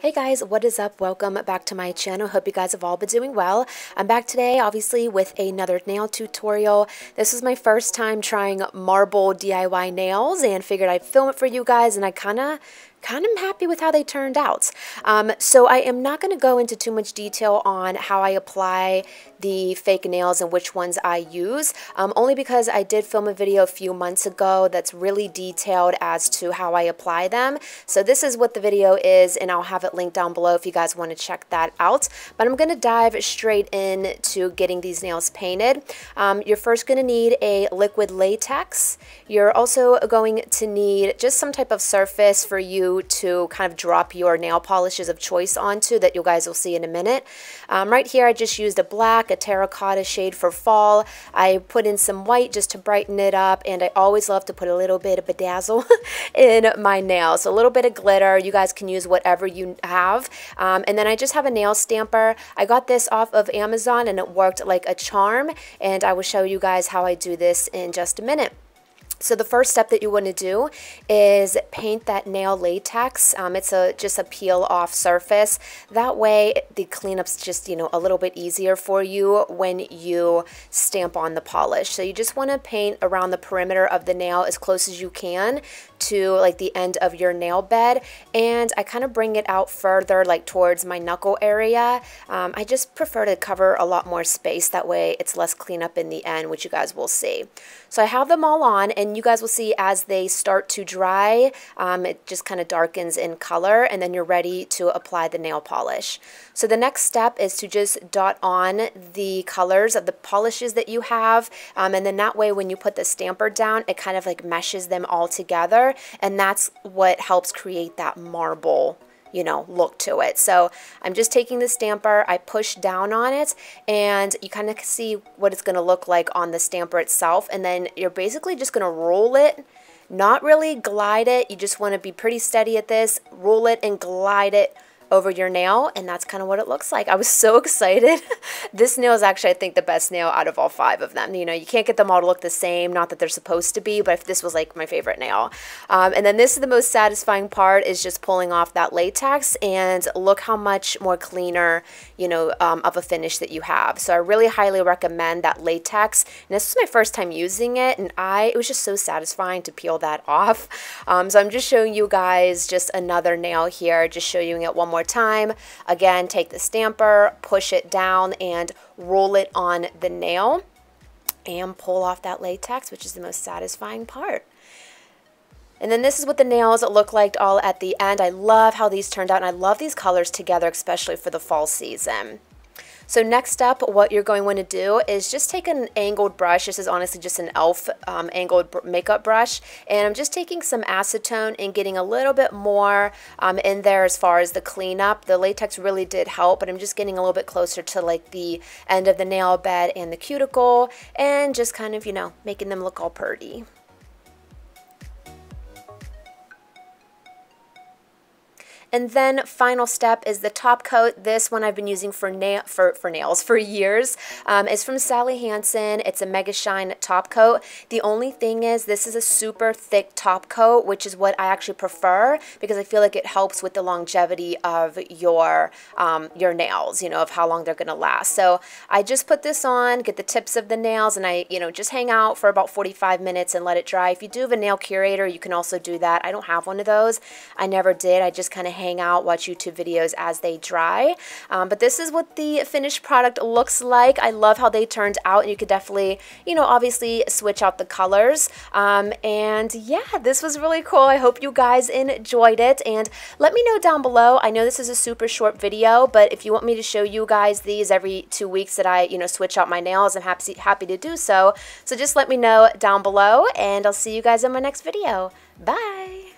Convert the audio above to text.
Hey guys, what is up? Welcome back to my channel. Hope you guys have all been doing well. I'm back today obviously with another nail tutorial. This is my first time trying marble DIY nails and figured I'd film it for you guys, and I kind of am happy with how they turned out. So I am not going to go into too much detail on how I apply the fake nails and which ones I use, only because I did film a video a few months ago that's really detailed as to how I apply them. So this is what the video is, and I'll have it linked down below if you guys want to check that out. But I'm going to dive straight into getting these nails painted. You're first going to need a liquid latex. You're also going to need just some type of surface for you to kind of drop your nail polishes of choice onto that you guys will see in a minute. Right here I just used a black, a terracotta shade for fall. I put in some white just to brighten it up, and I always love to put a little bit of bedazzle in my nails. So a little bit of glitter. You guys can use whatever you have. And then I just have a nail stamper. I got this off of Amazon and it worked like a charm, and I will show you guys how I do this in just a minute. So the first step that you want to do is paint that nail latex. It's just a peel off surface. That way the cleanup's just, a little bit easier for you when you stamp on the polish. So you just want to paint around the perimeter of the nail as close as you can to like the end of your nail bed, and I kind of bring it out further like towards my knuckle area. I just prefer to cover a lot more space, that way it's less cleanup in the end, which you guys will see. So I have them all on, and you guys will see as they start to dry, it just kind of darkens in color, and then you're ready to apply the nail polish. So the next step is to just dot on the colors of the polishes that you have, and then that way when you put the stamper down, it kind of like meshes them all together, and that's what helps create that marble look to it. So I'm just taking the stamper, I push down on it, and you kind of see what it's going to look like on the stamper itself, and then you're basically just going to roll it, not really glide it. You just want to be pretty steady at this, roll it and glide it over your nail, and that's kind of what it looks like. I was so excited. This nail is actually, I think, the best nail out of all 5 of them. You can't get them all to look the same, not that they're supposed to be, but if this was like my favorite nail. And then this is the most satisfying part, is just pulling off that latex, and look how much more cleaner, of a finish that you have. So I really highly recommend that latex, and this was my first time using it, and it was just so satisfying to peel that off. So I'm just showing you guys just another nail here, just showing it one more time. Again, take the stamper, push it down, and roll it on the nail, and pull off that latex, which is the most satisfying part. And then this is what the nails look like all at the end. I love how these turned out, and I love these colors together, especially for the fall season. So next up, what you're going to want to do is just take an angled brush. This is honestly just an e.l.f. Angled makeup brush, and I'm just taking some acetone and getting a little bit more in there as far as the cleanup. The latex really did help, but I'm just getting a little bit closer to like the end of the nail bed and the cuticle, and just kind of, making them look all pretty. And then final step is the top coat. This one I've been using for nails for years. It's from Sally Hansen. It's a Mega Shine top coat. The only thing is this is a super thick top coat, which is what I actually prefer, because I feel like it helps with the longevity of your nails, of how long they're going to last. So I just put this on, get the tips of the nails, and I, just hang out for about 45 minutes and let it dry. If you do have a nail curator, you can also do that. I don't have one of those. I never did. I just kind of hang out, watch YouTube videos as they dry. But this is what the finished product looks like. I love how they turned out, and you could definitely, obviously switch out the colors. And yeah, this was really cool. I hope you guys enjoyed it, and let me know down below. I know this is a super short video, but if you want me to show you guys these every 2 weeks that I, switch out my nails, I'm happy to do so. So just let me know down below, and I'll see you guys in my next video. Bye!